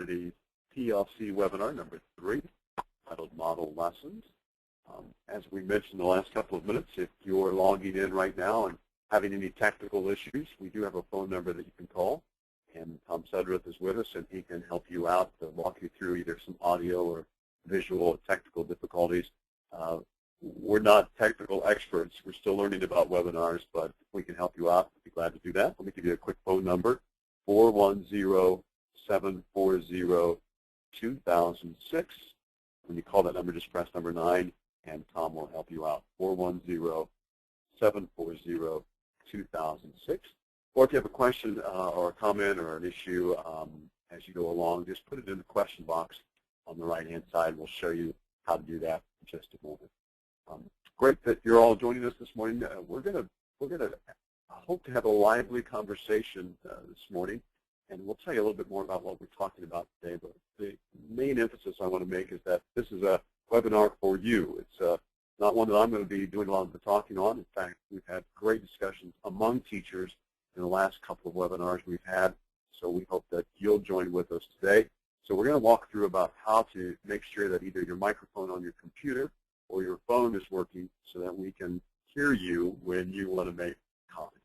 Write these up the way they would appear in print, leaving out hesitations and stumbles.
Community PLC webinar number 3, titled Model Lessons. As we mentioned in the last couple of minutes, if you're logging in right now and having any technical issues, we do have a phone number that you can call. And Tom Sudruth is with us, and he can help you out to walk you through either some audio or visual or technical difficulties. We're not technical experts. We're still learning about webinars, but if we can help you out, we'd be glad to do that. Let me give you a quick phone number, 410-740-2006. When you call that number, just press number 9, and Tom will help you out, 410-740-2006. Or if you have a question or a comment or an issue as you go along, just put it in the question box on the right-hand side. We'll show you how to do that in just a moment. Great that you're all joining us this morning. We're gonna hope to have a lively conversation this morning, and we'll tell you a little bit more about what we're talking about today. But the main emphasis I want to make is that this is a webinar for you. It's not one that I'm going to be doing a lot of the talking on. In fact, we've had great discussions among teachers in the last couple of webinars we've had, so we hope that you'll join with us today. So we're going to walk through about how to make sure that either your microphone on your computer or your phone is working so that we can hear you when you want to make comments.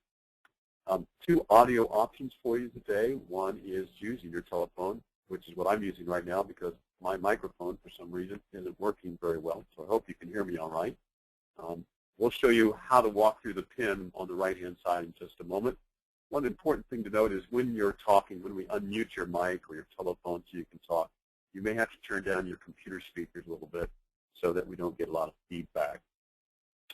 2 audio options for you today. One is using your telephone, which is what I'm using right now because my microphone, for some reason, isn't working very well, so I hope you can hear me all right. We'll show you how to walk through the pin on the right-hand side in just a moment. One important thing to note is when you're talking, when we unmute your mic or your telephone so you can talk, you may have to turn down your computer speakers a little bit so that we don't get a lot of feedback.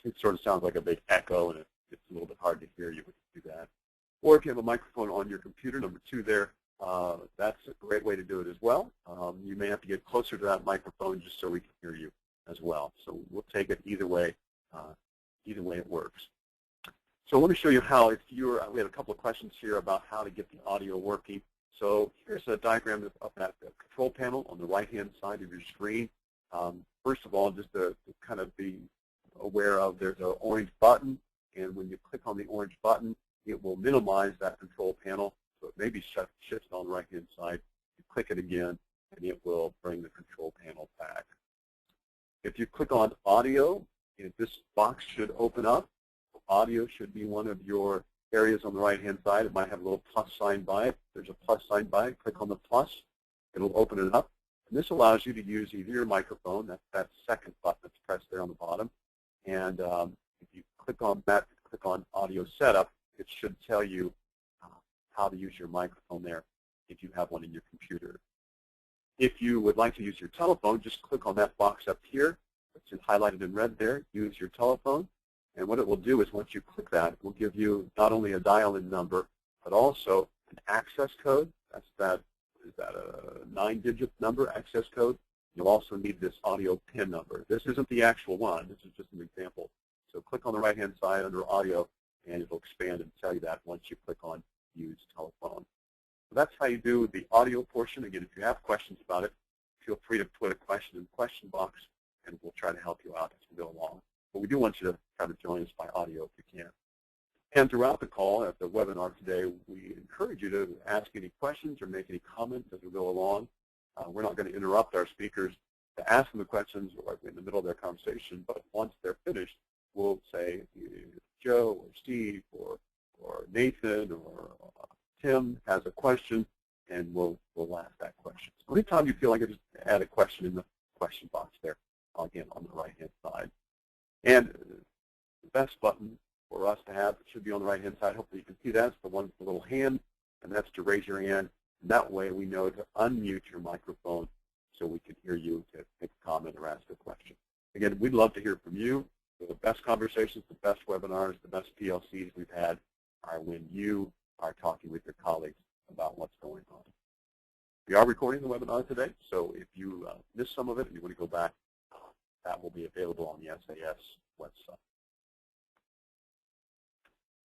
It sort of sounds like a big echo, and it's a little bit hard to hear you when you do that. Or if you have a microphone on your computer, number 2 there, that's a great way to do it as well. You may have to get closer to that microphone just so we can hear you as well. So we'll take it either way it works. So let me show you how, we have a couple of questions here about how to get the audio working. So here's a diagram of that control panel on the right-hand side of your screen. First of all, just to kind of be aware of, there's an orange button, and when you click on the orange button, it will minimize that control panel. So it may be shifted on the right-hand side. You click it again, and it will bring the control panel back. If you click on audio, this box should open up. Audio should be one of your areas on the right-hand side. It might have a little plus sign by it. There's a plus sign by it. Click on the plus. It'll open it up. And this allows you to use either your microphone, that's that second button that's pressed there on the bottom. And if you click on that, click on audio setup, it should tell you how to use your microphone there if you have one in your computer. If you would like to use your telephone, just click on that box up here. It's highlighted in red there. Use your telephone. And what it will do is once you click that, it will give you not only a dial-in number, but also an access code. Is that a 9-digit number, access code? You'll also need this audio PIN number. This isn't the actual one. This is just an example. So click on the right-hand side under audio, and it'll expand and tell you that once you click on use telephone. So that's how you do the audio portion. Again, if you have questions about it, feel free to put a question in the question box, and we'll try to help you out as we go along. But we do want you to try to join us by audio if you can. And throughout the call, at the webinar today, we encourage you to ask any questions or make any comments as we go along. We're not going to interrupt our speakers to ask them the questions or in the middle of their conversation, but once they're finished, we'll say Joe or Steve or Nathan or Tim has a question, and we'll ask that question. So anytime you feel like it, just add a question in the question box there, again, on the right-hand side. And the best button for us to have, it should be on the right-hand side. Hopefully you can see that. It's the one with the little hand, and that's to raise your hand. And that way we know to unmute your microphone so we can hear you to make a comment or ask a question. Again, we'd love to hear from you. The best conversations, the best webinars, the best PLCs we've had are when you are talking with your colleagues about what's going on. We are recording the webinar today, so if you missed some of it and you want to go back, that will be available on the SAS website.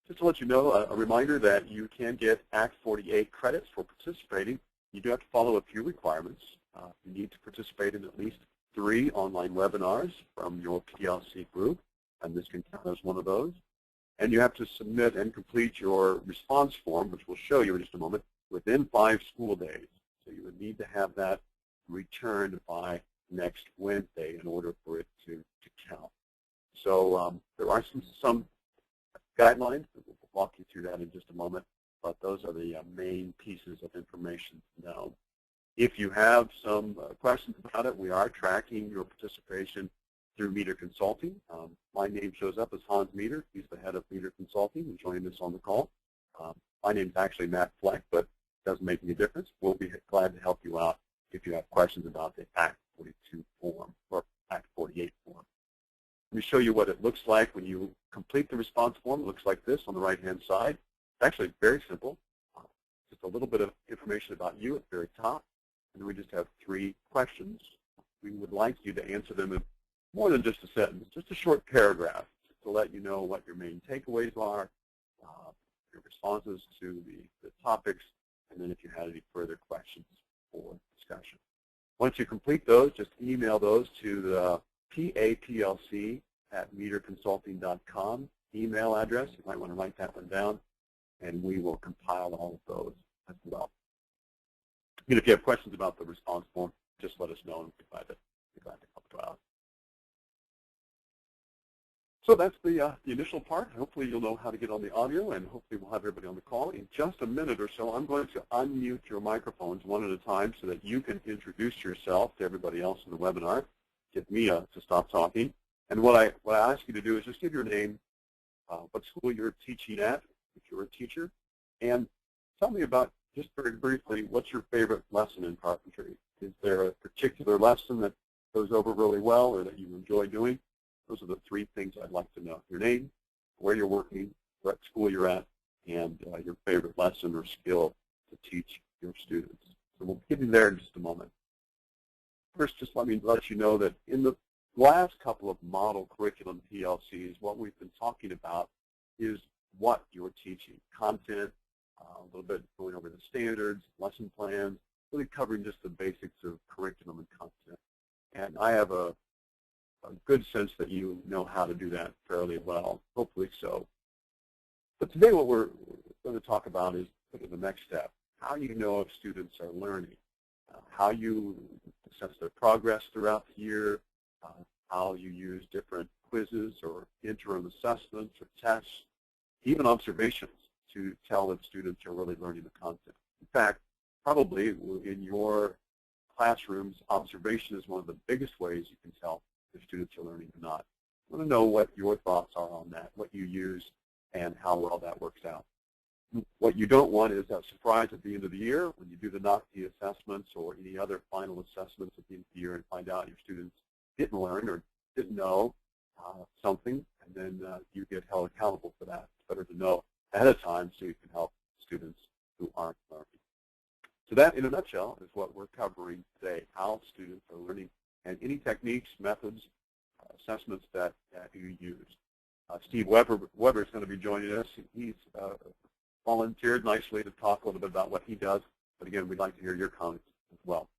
Just to let you know, a reminder that you can get Act 48 credits for participating. You do have to follow a few requirements. You need to participate in at least 3 online webinars from your PLC group, and this can count as one of those. And you have to submit and complete your response form, which we'll show you in just a moment, within 5 school days. So you would need to have that returned by next Wednesday in order for it to count. So there are some guidelines. We'll walk you through that in just a moment, but those are the main pieces of information to know. If you have some questions about it, we are tracking your participation through Meter Consulting. My name shows up as Hans Meter. He's the head of Meter Consulting and joined us on the call. My name is actually Matt Fleck, but it doesn't make any difference. We'll be glad to help you out if you have questions about the Act 42 form or Act 48 form. Let me show you what it looks like when you complete the response form. It looks like this on the right-hand side. It's actually very simple. Just a little bit of information about you at the very top. And then we just have 3 questions. We would like you to answer them in more than just a sentence, just a short paragraph to let you know what your main takeaways are, your responses to the topics, and then if you had any further questions for discussion. Once you complete those, just email those to the paplc@meterconsulting.com email address. You might want to write that one down, and we will compile all of those as well. And if you have questions about the response form, just let us know, and we'll be glad to help you out. So that's the initial part. Hopefully you'll know how to get on the audio, and hopefully we'll have everybody on the call. In just a minute or so, I'm going to unmute your microphones one at a time so that you can introduce yourself to everybody else in the webinar. Get me to stop talking. And what I ask you to do is just give your name, what school you're teaching at, if you're a teacher, and tell me about, just very briefly, what's your favorite lesson in carpentry? Is there a particular lesson that goes over really well or that you enjoy doing? Those are the 3 things I'd like to know. Your name, where you're working, what school you're at, and your favorite lesson or skill to teach your students. So we'll get in there in just a moment. First, just let me let you know that in the last couple of model curriculum PLCs, what we've been talking about is what you're teaching, content, a little bit going over the standards, lesson plans, really covering just the basics of curriculum and content. And I have a good sense that you know how to do that fairly well, hopefully so. But today what we're going to talk about is the next step, how you know if students are learning, how you assess their progress throughout the year, how you use different quizzes or interim assessments or tests, even observations to tell if students are really learning the content. In fact, probably in your classrooms, observation is one of the biggest ways you can tell if students are learning or not. I want to know what your thoughts are on that, what you use, and how well that works out. What you don't want is that surprise at the end of the year when you do the NOCTI assessments or any other final assessments at the end of the year and find out your students didn't learn or didn't know something, and then you get held accountable for that. It's better to know ahead of time so you can help students who aren't learning. So that, in a nutshell, is what we're covering today, how students are learning and any techniques, methods, assessments that you use. Steve Weber is going to be joining us. He's volunteered nicely to talk a little bit about what he does. But again, we'd like to hear your comments as well.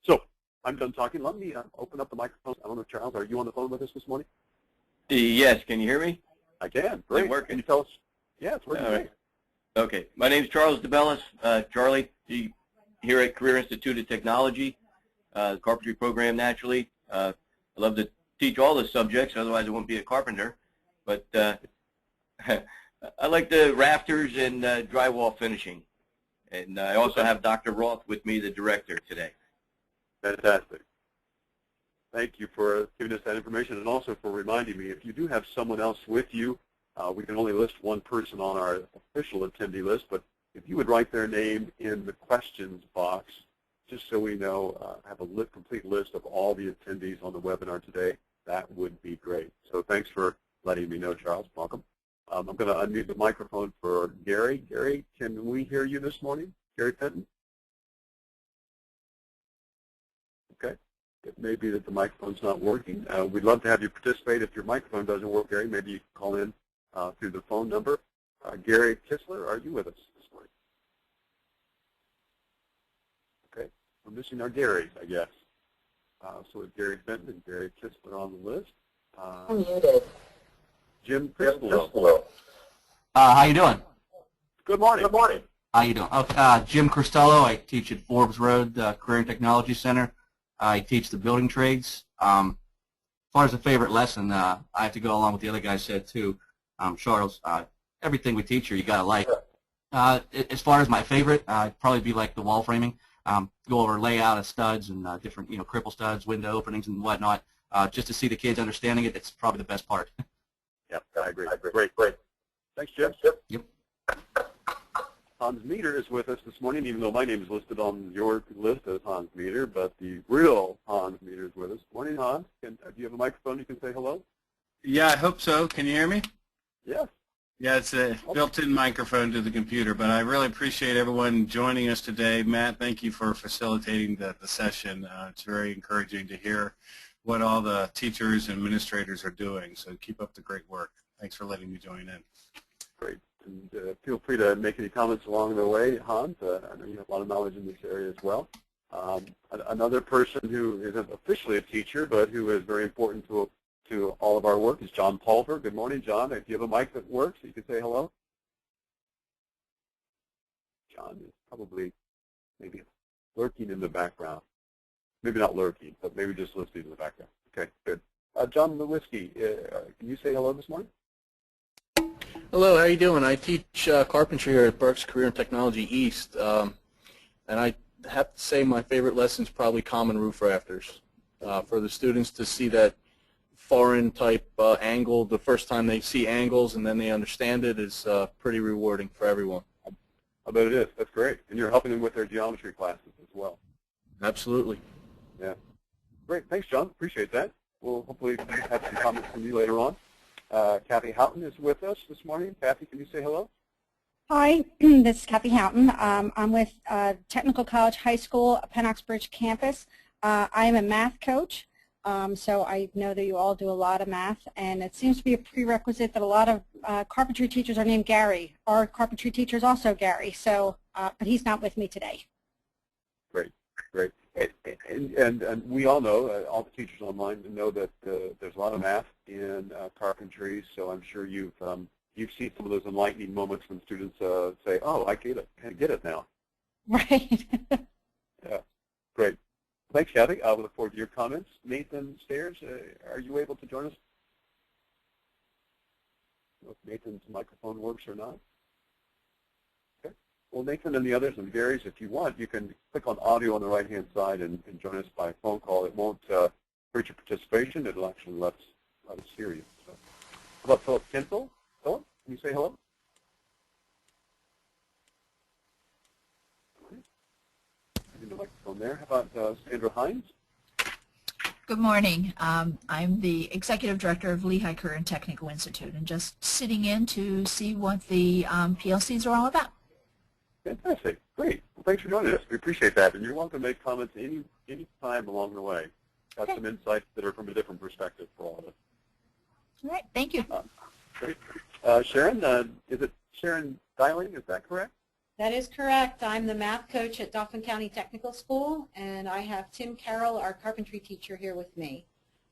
So I'm done talking. Let me open up the microphone. I don't know, Charles, are you on the phone with us this morning? Yes. Can you hear me? I can. Great. Can you tell us? Yeah, it's working great. Okay. My name is Charles DeBellis. Charlie, here at Career Institute of Technology, carpentry program, naturally. I love to teach all the subjects, otherwise I wouldn't be a carpenter. But I like the rafters and drywall finishing. And I also have Dr. Roth with me, the director, today. Fantastic. Thank you for giving us that information and also for reminding me, if you do have someone else with you, we can only list one person on our official attendee list, but if you would write their name in the questions box, just so we know, have a complete list of all the attendees on the webinar today, that would be great. So thanks for letting me know, Charles. Welcome. I'm going to unmute the microphone for Gary. Gary, can we hear you this morning? Gary Fenton? Okay. It may be that the microphone's not working. We'd love to have you participate. If your microphone doesn't work, Gary, maybe you can call in through the phone number. Gary Kistler, are you with us this morning? Okay. We're missing our Garys, I guess. So it's Gary Fenton and Gary Kistler on the list. Muted. Jim Crispolo. How you doing? Good morning. Good morning. How you doing? Jim Cristello. I teach at Forbes Road Career and Technology Center. I teach the building trades. As far as a favorite lesson, I have to go along with the other guys said too. Charles, everything we teach here you gotta like. As far as my favorite, it'd probably be like the wall framing. Go over layout of studs and different cripple studs, window openings and whatnot. Just to see the kids understanding it, it's probably the best part. Yep, I agree. Great. Thanks, Jim. Yep. Hans Meter is with us this morning, even though my name is listed on your list as Hans Meter, but the real Hans Meter is with us. Morning, Hans. Do you have a microphone you can say hello? Yeah, I hope so. Can you hear me? Yes. Yeah, it's a built-in microphone to the computer, but I really appreciate everyone joining us today. Matt, thank you for facilitating the session. It's very encouraging to hear what all the teachers and administrators are doing, so keep up the great work. Thanks for letting me join in. Great. And feel free to make any comments along the way, Hans. I know you have a lot of knowledge in this area as well. Another person who isn't officially a teacher, but who is very important to all of our work is John Pulver. Good morning, John. If you have a mic that works, you can say hello. John is probably maybe lurking in the background. Maybe not lurking, but maybe just listening in the background. Okay, good. John Lewinsky, can you say hello this morning? Hello, how you doing? I teach carpentry here at Berks Career and Technology East, and I have to say my favorite lesson is probably common roof rafters. For the students to see that foreign type angle the first time they see angles and then they understand it is pretty rewarding for everyone. I bet it is. That's great. And you're helping them with their geometry classes as well. Absolutely. Yeah. Great. Thanks, John. Appreciate that. We'll hopefully have some comments from you later on. Kathy Houghton is with us this morning. Kathy, can you say hello? Hi, this is Kathy Houghton. I'm with Technical College High School, Penn Oxbridge campus. I am a math coach, so I know that you all do a lot of math, and it seems to be a prerequisite that a lot of carpentry teachers are named Gary. Our carpentry teacher is also Gary, so but he's not with me today. Great. And we all know, all the teachers online know that there's a lot of math in carpentry, so I'm sure you've seen some of those enlightening moments when students say, oh, I get it now. Right. Yeah, great. Thanks, Kathy. I look forward to your comments. Nathan Stairs, are you able to join us? I don't know if Nathan's microphone works or not. Well, Nathan and the others and Gary's, if you want, you can click on audio on the right-hand side and join us by phone call. It won't hurt your participation. It'll actually let us hear you. So. How about Philip Kintel? Philip, can you say hello? I the microphone there. How about Sandra Hines? Good morning. I'm the Executive Director of Lehigh Career and Technical Institute and just sitting in to see what the PLCs are all about. Fantastic. Great. Well, thanks for joining us. We appreciate that. And you're welcome to make comments any time along the way. Got some insights that are from a different perspective for all of us. All right. Thank you. Great. Sharon, is it Sharon Dialing? Is that correct? That is correct. I'm the math coach at Dauphin County Technical School, and I have Tim Carroll, our carpentry teacher, here with me.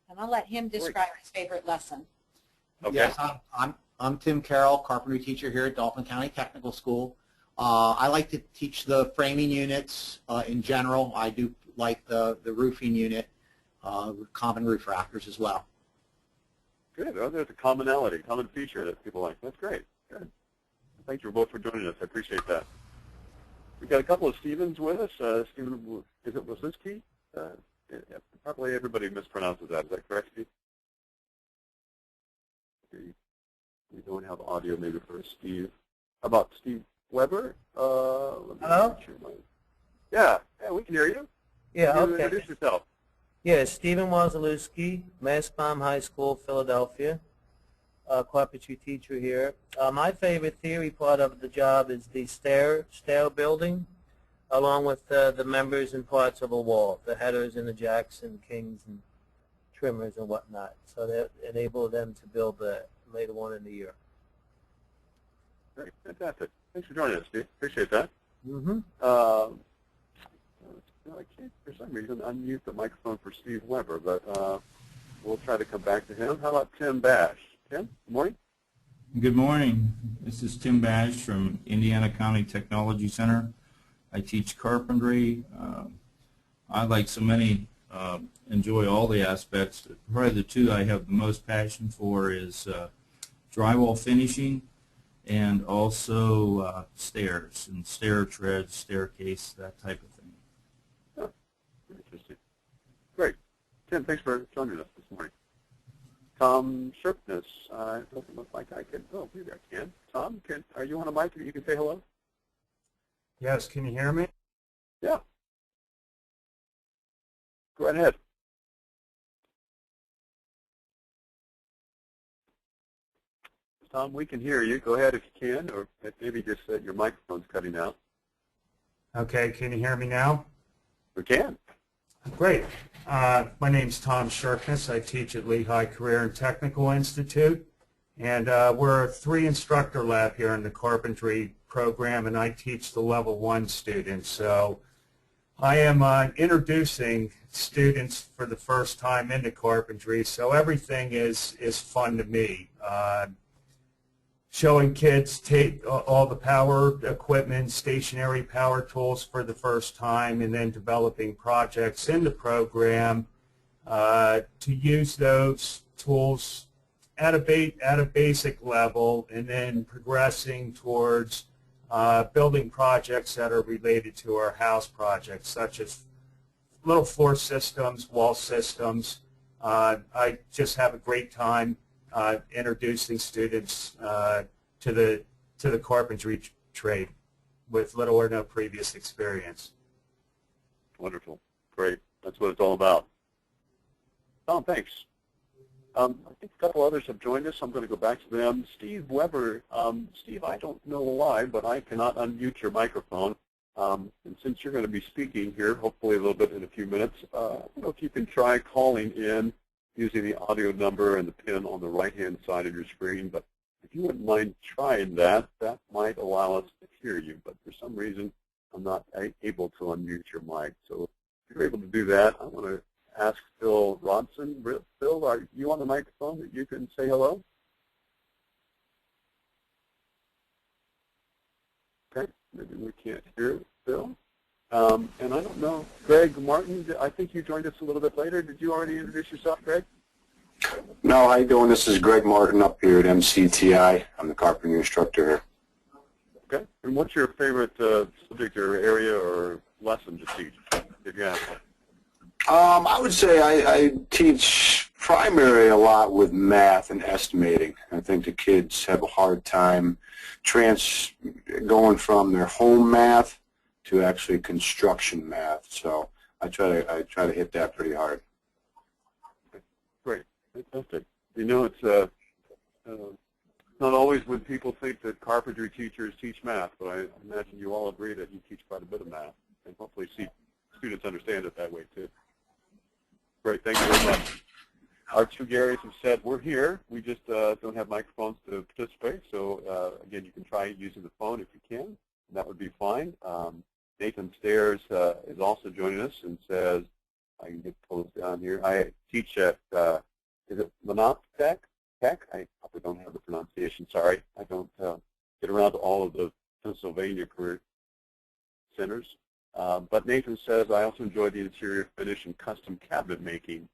And I'll let him describe his favorite lesson. Okay. Yes, I'm Tim Carroll, carpentry teacher here at Dauphin County Technical School. I like to teach the framing units in general. I do like the roofing unit, common roof rafters as well. Good. Oh, there's a commonality, common feature that people like. That's great. Good. Thank you both for joining us. I appreciate that. We've got a couple of Stevens with us. Stephen, is it Wazinski? Probably everybody mispronounces that. Is that correct, Steve? We don't have audio maybe for Steve. How about Steve Weber? Hello? Yeah, we can hear you. Yeah, can you okay. Introduce yourself. Yeah, Stephen Wazalewski, Mastbaum High School, Philadelphia, carpentry teacher here. My favorite theory part of the job is the stair building, along with the members and parts of a wall, the headers and the jacks and kings and trimmers and whatnot. So that enable them to build that later on in the year. Great, fantastic. Thanks for joining us, Steve. Appreciate that. Mm-hmm. I can't, for some reason, unmute the microphone for Steve Weber, but we'll try to come back to him. How about Tim Bash? Tim, good morning. Good morning. This is Tim Bash from Indiana County Technology Center. I teach carpentry. I, like so many, enjoy all the aspects. Probably the two I have the most passion for is drywall finishing and also stairs and stair treads, staircase, that type of thing. Oh, interesting. Great. Tim, thanks for joining us this morning. Tom Sharpness, it doesn't look like I can, oh, maybe I can. Tom, are you on a mic? You can say hello? Yes, can you hear me? Yeah. Go right ahead. Tom, we can hear you. Go ahead if you can, or maybe just your microphone's cutting out. Okay, can you hear me now? We can. Great. My name's Tom Sharpness. I teach at Lehigh Career and Technical Institute, and we're a 3-instructor lab here in the carpentry program, and I teach the level 1 students. So I am introducing students for the first time into carpentry, so everything is fun to me. Showing kids take all the power equipment, stationary power tools for the first time, and then developing projects in the program to use those tools at a basic level, and then progressing towards building projects that are related to our house projects, such as little floor systems, wall systems. I just have a great time introducing students to the carpentry trade with little or no previous experience. Wonderful. Great. That's what it's all about. Tom, thanks. I think a couple others have joined us. I'm going to go back to them. Steve Weber. Steve, I don't know why, but I cannot unmute your microphone. And since you're going to be speaking here, hopefully a little bit in a few minutes, I don't know if you can try calling in using the audio number and the pin on the right-hand side of your screen. But if you wouldn't mind trying that, that might allow us to hear you. But for some reason, I'm not able to unmute your mic. So if you're able to do that, I want to ask Phil Rodson. Phil, are you on the microphone that you can say hello? Okay, maybe we can't hear Phil. And I don't know, Greg Martin, I think you joined us a little bit later. Did you already introduce yourself, Greg? No, how you doing? This is Greg Martin up here at MCTI. I'm the carpentry instructor here. Okay, and what's your favorite subject or area or lesson to teach, if you have one? I would say I teach primary a lot with math and estimating. I think the kids have a hard time going from their home math to actually construction math. So I try to hit that pretty hard. Great, fantastic. You know, it's not always when people think that carpentry teachers teach math, but I imagine you all agree that you teach quite a bit of math, and hopefully students understand it that way too. Great, thank you very much. Our two Garys have said we're here. We just don't have microphones to participate. So again, you can try using the phone if you can. And that would be fine. Nathan Stairs is also joining us and says, I can get closed down here. I teach at, is it Monoptech? I probably don't have the pronunciation. Sorry, I don't get around to all of the Pennsylvania career centers. But Nathan says, I also enjoy the interior finish and custom cabinet making,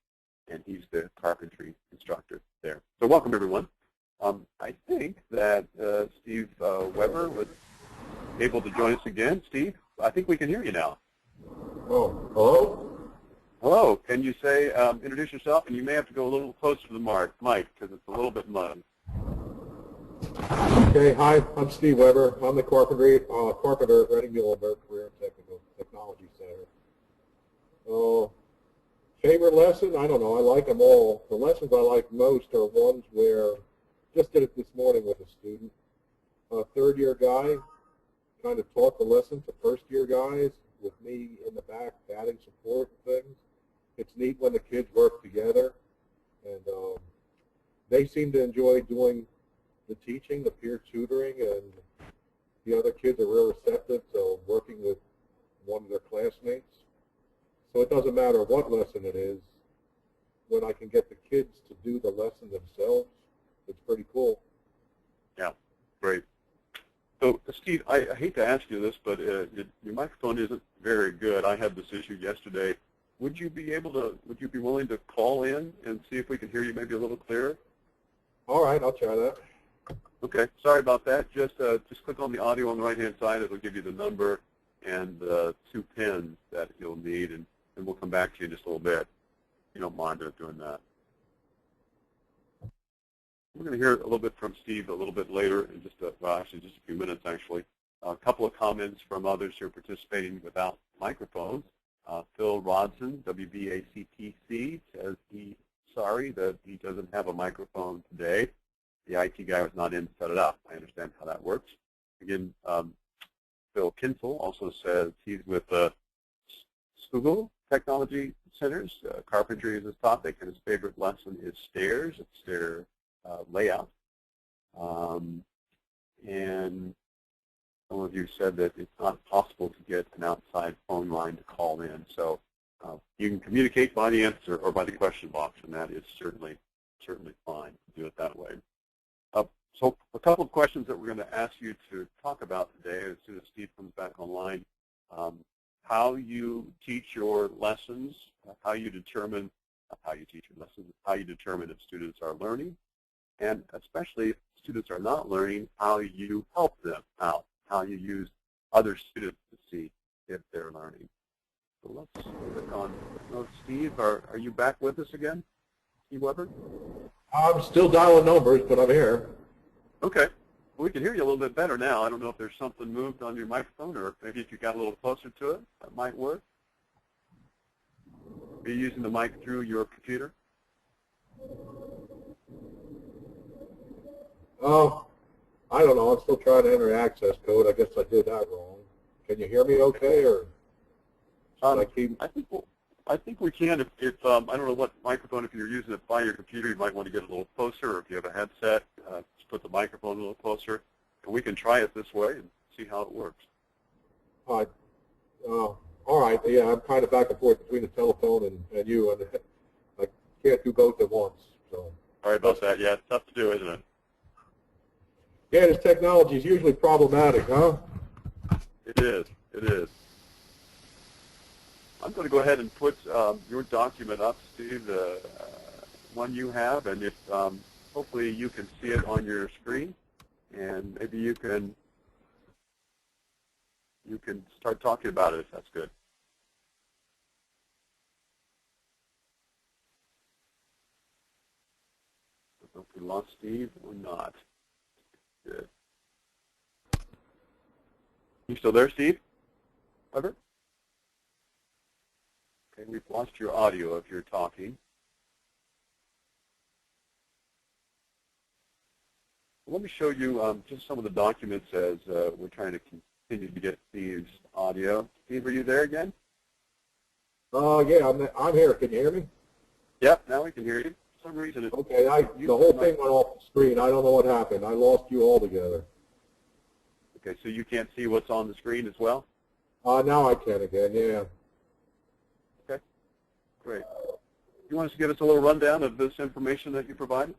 and he's the carpentry instructor there. So welcome, everyone. I think that Steve Weber was able to join us again. Steve, I think we can hear you now. Oh, hello? Hello. Can you say, introduce yourself, and you may have to go a little closer to the mic because it's a little bit muddy. Okay, hi, I'm Steve Weber. I'm the carpenter at Readingville Alberta Career and Technology Center. Favorite lesson? I don't know. I like them all. The lessons I like most are ones where, just did it this morning with a student, a third-year guy, kind of taught the lesson to first-year guys with me in the back adding support and things. It's neat when the kids work together, and they seem to enjoy doing the teaching, the peer tutoring, and the other kids are real receptive to working with one of their classmates. So it doesn't matter what lesson it is, when I can get the kids to do the lesson themselves, it's pretty cool. Yeah, great. So, Steve, I hate to ask you this, but your microphone isn't very good. I had this issue yesterday. Would you be willing to call in and see if we can hear you maybe a little clearer? All right, I'll try that. Okay, sorry about that. Just click on the audio on the right-hand side. It'll give you the number and the 2 pins that you'll need, and we'll come back to you in just a little bit. If you don't mind doing that. We're going to hear a little bit from Steve a little bit later in actually just a few minutes, actually. A couple of comments from others who are participating without microphones. Phil Rodson, WBACTC, says he's sorry that he doesn't have a microphone today. The IT guy was not in to set it up. I understand how that works. Again, Phil Kinsel also says he's with Google Technology Centers. Carpentry is his topic, and his favorite lesson is stairs. It's their layout. And some of you said that it's not possible to get an outside phone line to call in. So you can communicate by the answer or by the question box, and that is certainly fine to do it that way. So a couple of questions that we're going to ask you to talk about today as soon as Steve comes back online. How you teach your lessons, how you determine how you determine if students are learning, and especially if students are not learning, how you help them out, how you use other students to see if they're learning. So let's click on, Steve, are you back with us again? Steve Weber? I'm still dialing numbers, but I'm here. Okay. Well, we can hear you a little bit better now. I don't know if there's something moved on your microphone, or maybe if you got a little closer to it, that might work. Are you using the mic through your computer? Oh, I don't know. I'm still trying to enter access code. I guess I did that wrong. Can you hear me okay, or should I keep? I think we can. If I don't know what microphone, if you're using it by your computer, you might want to get a little closer, or if you have a headset, just put the microphone a little closer. And we can try it this way and see how it works. All right. Yeah, I'm kind of back and forth between the telephone and you, and I can't do both at once. So. Sorry about that. Yeah, it's tough to do, isn't it? Yeah, this technology is usually problematic, huh? It is. It is. I'm going to go ahead and put your document up, Steve, the one you have, and if hopefully you can see it on your screen, and maybe you can start talking about it if that's good. I don't know if we lost Steve or not. Good. You still there, Steve? Ever? Okay, we've lost your audio if you're talking. Let me show you just some of the documents as we're trying to continue to get Steve's audio. Steve, are you there again? Yeah, I'm here. Can you hear me? Yep, now we can hear you. For some reason, okay. The whole thing went off the screen. I don't know what happened. I lost you altogether. Okay, so you can't see what's on the screen as well? Now I can again. Yeah. Okay, great. You want us to give us a little rundown of this information that you provided?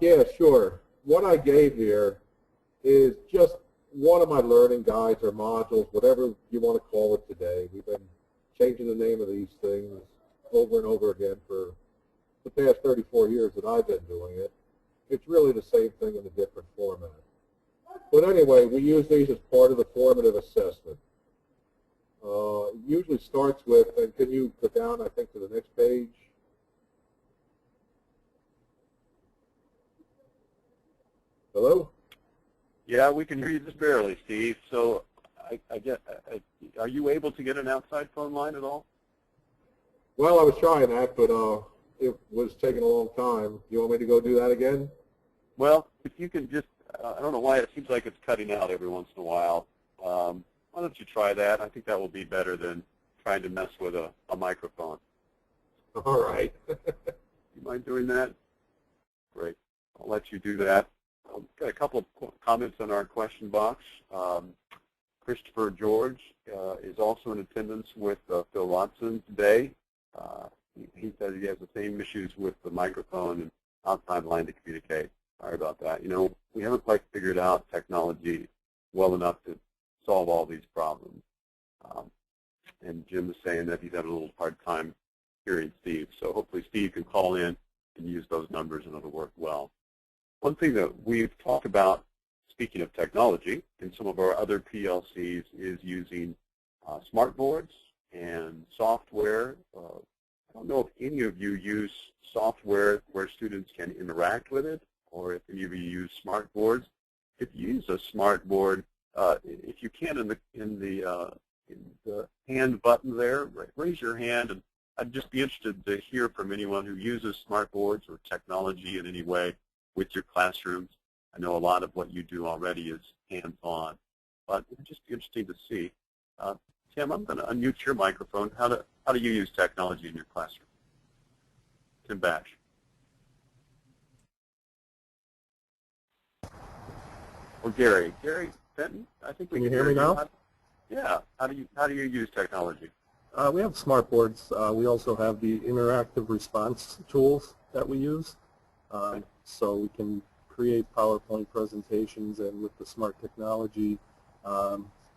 Yeah, sure. What I gave here is just one of my learning guides or modules, whatever you want to call it today. We've been changing the name of these things over and over again for the past 34 years that I've been doing it. It's really the same thing in a different format. But anyway, we use these as part of the formative assessment. It usually starts with, and can you go down, I think, to the next page? Hello? Yeah, we can hear you just barely, Steve. So I get, are you able to get an outside phone line at all? Well, I was trying that, but it was taking a long time. You want me to go do that again? Well, if you can just, I don't know why it seems like it's cutting out every once in a while. Why don't you try that? I think that will be better than trying to mess with a microphone. All right. You mind doing that? Great. I'll let you do that. I've got a couple of comments on our question box. Christopher George is also in attendance with Phil Watson today. He says he has the same issues with the microphone and outside line to communicate. Sorry about that. You know, we haven't quite figured out technology well enough to solve all these problems. And Jim is saying that he's having a little hard time hearing Steve. So hopefully Steve can call in and use those numbers and it'll work well. One thing that we've talked about, speaking of technology, in some of our other PLCs is using smart boards and software. I don't know if any of you use software where students can interact with it, or if any of you use smart boards. If you use a smart board, if you can, in the hand button there, raise your hand, and I'd just be interested to hear from anyone who uses smart boards or technology in any way with your classrooms. I know a lot of what you do already is hands-on, but it'd just be interesting to see. Tim, I'm going to unmute your microphone. How do you use technology in your classroom? Tim Bash. Or Gary. Gary Fenton, I think we can you hear me now? Yeah. How do you use technology? We have smart boards. We also have the interactive response tools that we use. So we can create PowerPoint presentations, and with the smart technology,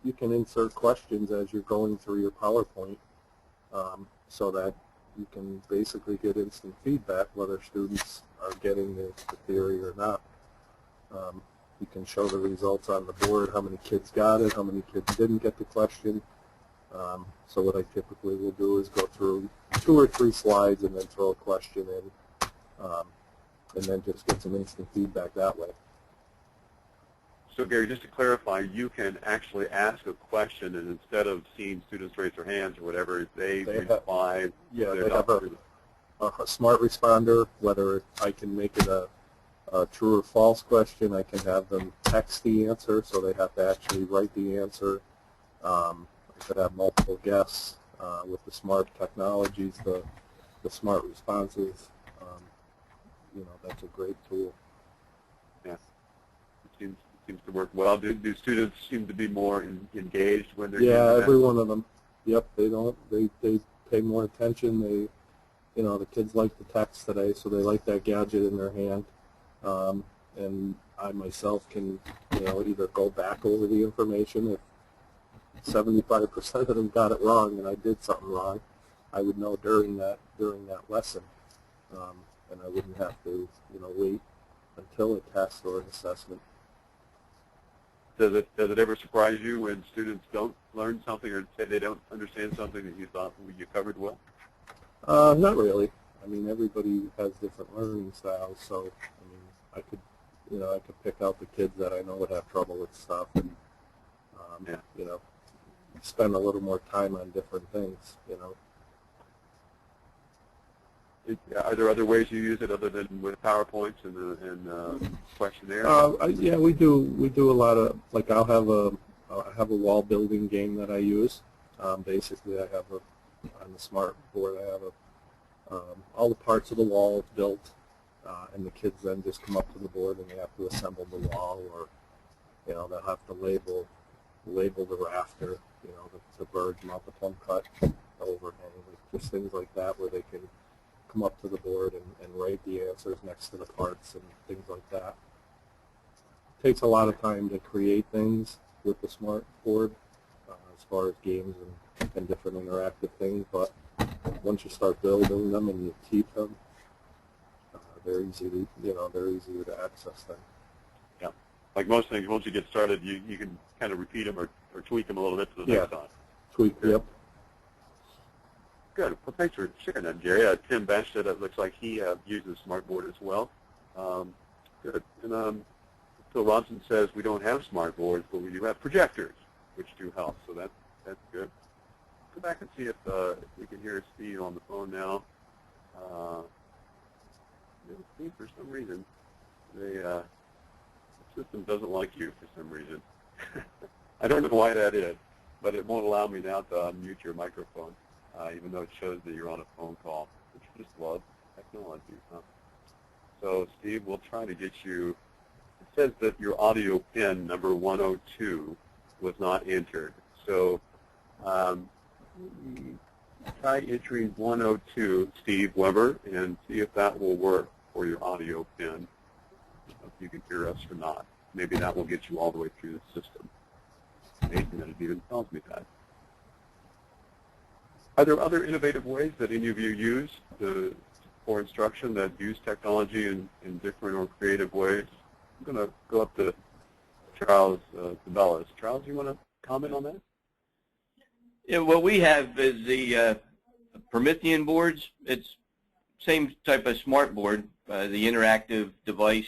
you can insert questions as you're going through your PowerPoint, so that you can basically get instant feedback whether students are getting the theory or not. You can show the results on the board, how many kids got it, how many kids didn't get the question. So what I typically will do is go through 2 or 3 slides and then throw a question in, and then just get some instant feedback that way. So Gary, just to clarify, you can actually ask a question, and instead of seeing students raise their hands or whatever, they reply. Yeah, they have a smart responder, whether I can make it a true or false question. I can have them text the answer, so they have to actually write the answer. I could have multiple guesses with the smart technologies, the smart responses. You know, that's a great tool. Yeah, it seems to work well. Do students seem to be more engaged when they're using that? Yeah, every one of them. Yep, they pay more attention. You know, the kids like the text today, so they like that gadget in their hand. And I myself can, you know, either go back over the information. If 75% of them got it wrong and I did something wrong, I would know during that lesson, and I wouldn't have to, you know, wait until a test or an assessment. Does it ever surprise you when students don't learn something or say they don't understand something that you thought you covered well? Not really. I mean, everybody has different learning styles, so I mean, I could pick out the kids that I know would have trouble with stuff, and you know, spend a little more time on different things, you know. Are there other ways you use it other than with PowerPoints and questionnaires? Yeah, we do a lot of, like, I'll have a wall building game that I use. Basically, I have on the smart board, I have all the parts of the wall built, and the kids then just come up to the board and they have to assemble the wall, or, you know, they'll have to label the rafter, you know, the bird's mouth, the plumb cut overhang, just things like that, where they can come up to the board and write the answers next to the parts and things like that. It takes a lot of time to create things with the smart board, as far as games and different interactive things, but once you start building them and you teach them, they're easy to access them. Yeah, like most things, once you get started, you can kind of repeat them or tweak them a little bit to the next time. Tweak, yep. Good. Well, thanks for sharing that, Jerry. Tim Bash said it looks like he uses Smartboard as well. Good. And Phil Robinson says we don't have Smartboards, but we do have projectors, which do help. So that's good. Go back and see if we can hear Steve on the phone now. Steve, for some reason, the system doesn't like you for some reason. I don't know why that is, but it won't allow me now to unmute your microphone. Even though it shows that you're on a phone call, which you just love technology, huh? So, Steve, we'll try to get you. It says that your audio pin number 102 was not entered. So, try entering 102, Steve Weber, and see if that will work for your audio pin. if you can hear us or not. Maybe that will get you all the way through the system. It's amazing that it even tells me that. Are there other innovative ways that any of you use for instruction that use technology in different or creative ways? I'm going to go up to Charles DeBellis. Charles, you want to comment on that? Yeah, what we have is the Promethean boards. It's same type of smart board, the interactive device.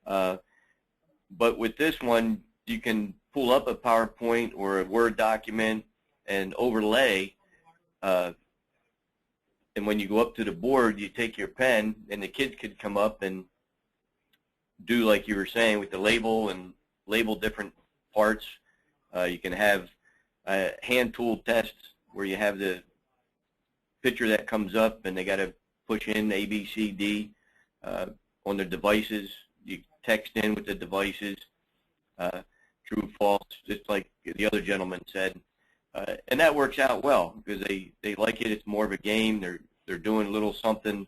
But with this one, you can pull up a PowerPoint or a Word document and overlay. And when you go up to the board, you take your pen, and the kids could come up and do like you were saying with the label and label different parts. You can have hand-tooled tests where you have the picture that comes up, and they got to push in A, B, C, D on their devices. You text in with the devices, true, false, just like the other gentleman said. And that works out well because they like it. It's more of a game. They're doing a little something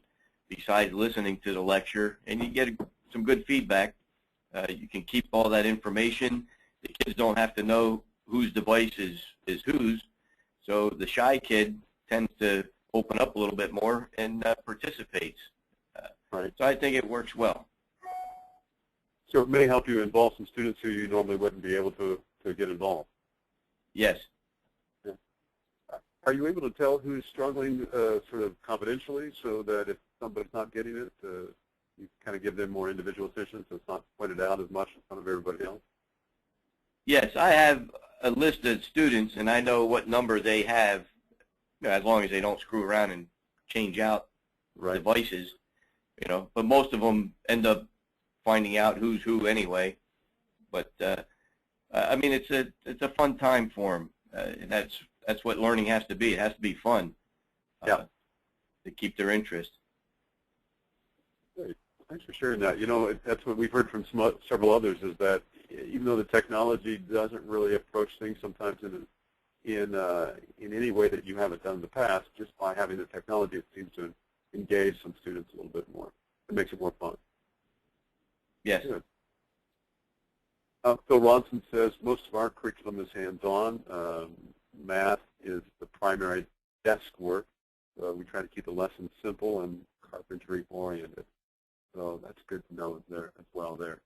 besides listening to the lecture, and you get some good feedback. You can keep all that information. The kids don't have to know whose device is whose, so the shy kid tends to open up a little bit more and participates. Right. So I think it works well. So it may help you involve some students who you normally wouldn't be able to get involved. Yes. Yeah. Are you able to tell who's struggling sort of confidentially so that if somebody's not getting it, you kind of give them more individual attention so it's not pointed out as much in front of everybody else? Yes, I have a list of students, and I know what number they have, as long as they don't screw around and change out devices, But most of them end up finding out who's who anyway. But I mean, it's a fun time for them, and that's what learning has to be. It has to be fun. To keep their interest. Great. Thanks for sharing that. That's what we've heard from several others, is that even though the technology doesn't really approach things sometimes in any way that you haven't done in the past, just by having the technology, it seems to engage some students a little bit more. It makes it more fun. Yes. Good. Phil Ronson says most of our curriculum is hands-on. Math is the primary desk work. We try to keep the lessons simple and carpentry-oriented. So that's good to know there as well there.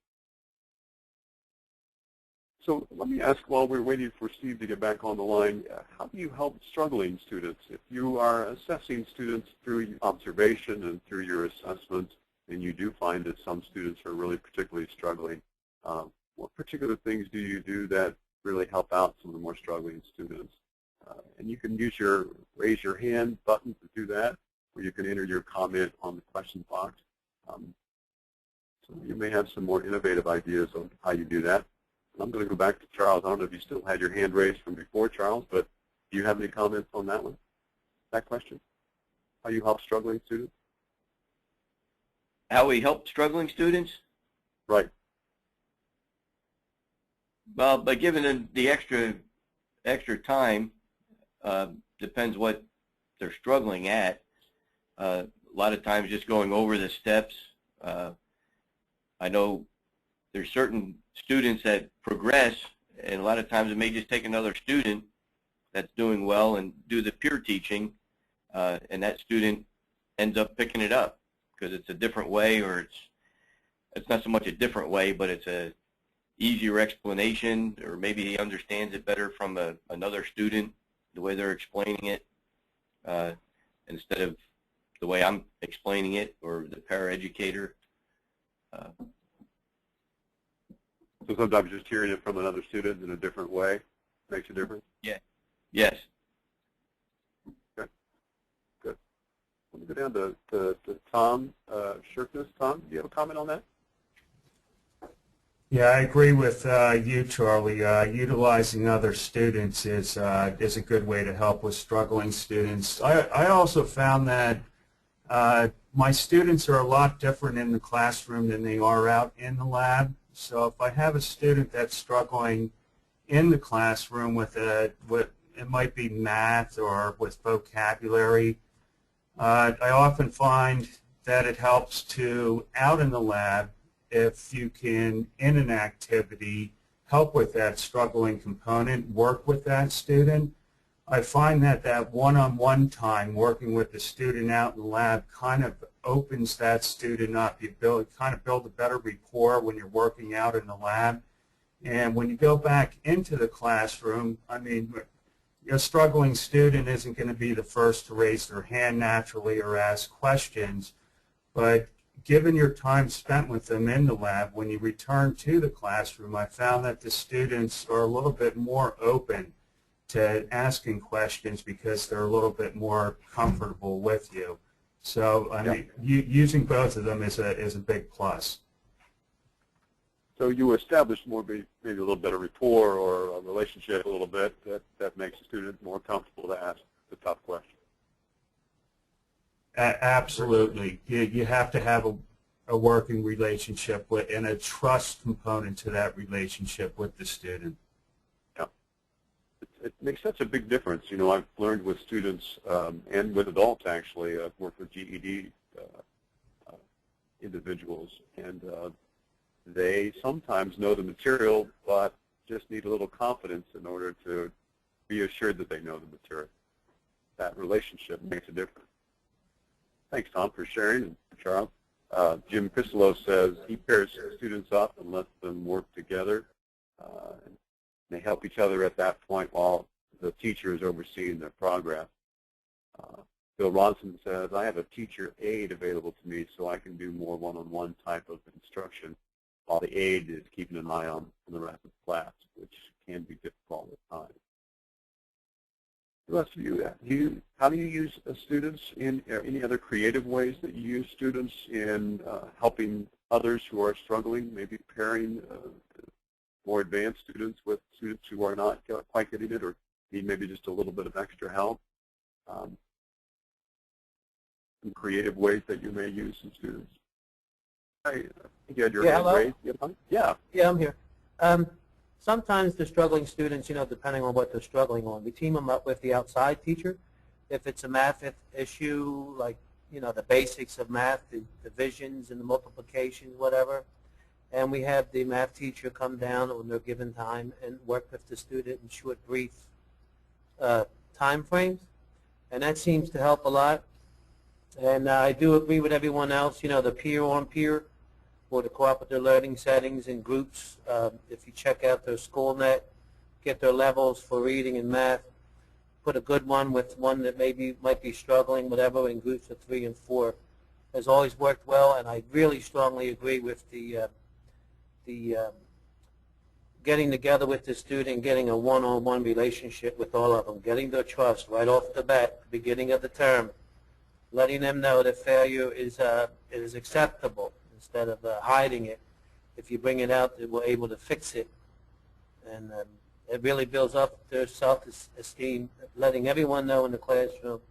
So let me ask, while we're waiting for Steve to get back on the line, how do you help struggling students? If you are assessing students through observation and through your assessments, and you do find that some students are really particularly struggling, what particular things do you do that really help out some of the more struggling students? And you can use your raise your hand button to do that, or you can enter your comment on the question box. So you may have some more innovative ideas on how you do that. I'm going to go back to Charles. I don't know if you still had your hand raised from before, Charles, but do you have any comments on that one, that question? How you help struggling students? How we help struggling students? Right. Well, by giving them the extra time, depends what they're struggling at. A lot of times just going over the steps. I know there's certain students that progress, and a lot of times it may just take another student that's doing well and do the peer teaching, and that student ends up picking it up because it's a different way, or it's not so much a different way, but it's a easier explanation, or maybe he understands it better from another student, the way they're explaining it, instead of the way I'm explaining it, or the paraeducator. So sometimes just hearing it from another student in a different way makes a difference? Yeah. Yes. Okay. Good. Let me go down to Tom Shirkness. Tom, do you have a comment on that? Yeah, I agree with you, Charlie. Utilizing other students is a good way to help with struggling students. I also found that my students are a lot different in the classroom than they are out in the lab. So if I have a student that's struggling in the classroom with it might be math or with vocabulary, I often find that it helps to, out in the lab, if you can, in an activity, help with that struggling component, work with that student, I find that that one-on-one time working with the student out in the lab kind of opens that student up. You kind of build a better rapport when you're working out in the lab. And when you go back into the classroom, I mean, a struggling student isn't going to be the first to raise their hand naturally or ask questions, but given your time spent with them in the lab, when you return to the classroom, I found that the students are a little bit more open to asking questions because they're a little bit more comfortable with you. So, I mean, using both of them is a big plus. So you establish more, maybe a little better rapport or a relationship a little bit that makes the student more comfortable to ask the tough question. Absolutely. You have to have a working relationship with, and a trust component to that relationship with the student. Yeah. It makes such a big difference. You know, I've learned with students and with adults, actually. I've worked with GED individuals, and they sometimes know the material, but just need a little confidence in order to be assured that they know the material. That relationship makes a difference. Thanks, Tom, for sharing, and Charles. Jim Crisolo says he pairs students up and lets them work together. And they help each other at that point while the teacher is overseeing their progress. Bill Ronson says, I have a teacher aide available to me so I can do more one-on-one type of instruction, while the aide is keeping an eye on the rest of the class, which can be difficult at times. The rest of you, how do you use students in any other creative ways that you use students in helping others who are struggling, maybe pairing more advanced students with students who are not quite getting it or need maybe just a little bit of extra help? Some creative ways that you may use some students. I think you had your hand raised. Yeah. Yeah, I'm here. Sometimes the struggling students, you know, depending on what they're struggling on, we team them up with the outside teacher. If it's a math issue, like, you know, the basics of math, the divisions and the multiplications, whatever, and we have the math teacher come down when they're given time and work with the student in short, brief time frames, and that seems to help a lot. And I do agree with everyone else, you know, the peer-on-peer or the cooperative learning settings and groups. If you check out their SchoolNet, get their levels for reading and math, put a good one with one that maybe might be struggling, whatever, in groups of 3 and 4. Has always worked well, and I really strongly agree with the getting together with the student, getting a one-on-one relationship with all of them, getting their trust right off the bat, beginning of the term, letting them know that failure is acceptable instead of hiding it. If you bring it out, we're able to fix it. And it really builds up their self-esteem, letting everyone know in the classroom,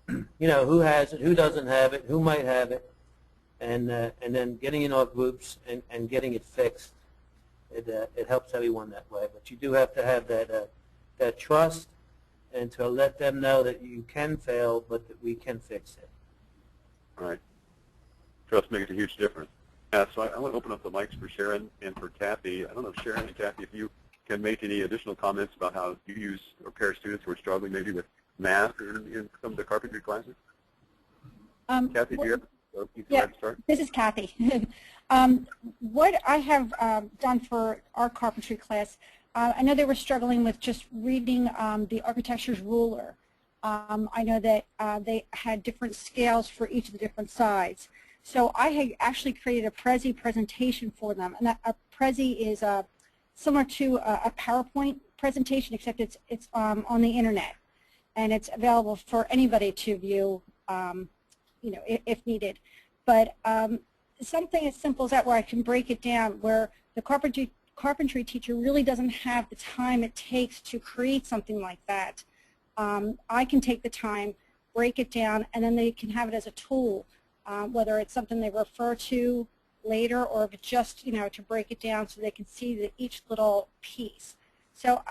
you know, who has it, who doesn't have it, who might have it, and then getting in our groups and getting it fixed. It helps everyone that way. But you do have to have that trust, and to let them know that you can fail, but that we can fix it. All right. Trust makes a huge difference. Yeah, so I want to open up the mics for Sharon and for Kathy. I don't know, Sharon and Kathy, if you can make any additional comments about how you use or pair students who are struggling maybe with math in some of the carpentry classes. Kathy, do you have yeah, this is Kathy. What I have done for our carpentry class, I know they were struggling with just reading the architecture's ruler. I know that they had different scales for each of the different sides. So I had actually created a Prezi presentation for them, and a Prezi is similar to a PowerPoint presentation, except it's on the internet, and it's available for anybody to view, you know, if needed. But something as simple as that, where I can break it down, where the carpentry teacher really doesn't have the time it takes to create something like that. I can take the time, break it down, and then they can have it as a tool. Whether it's something they refer to later, or if it's just, you know, to break it down so they can see each little piece. So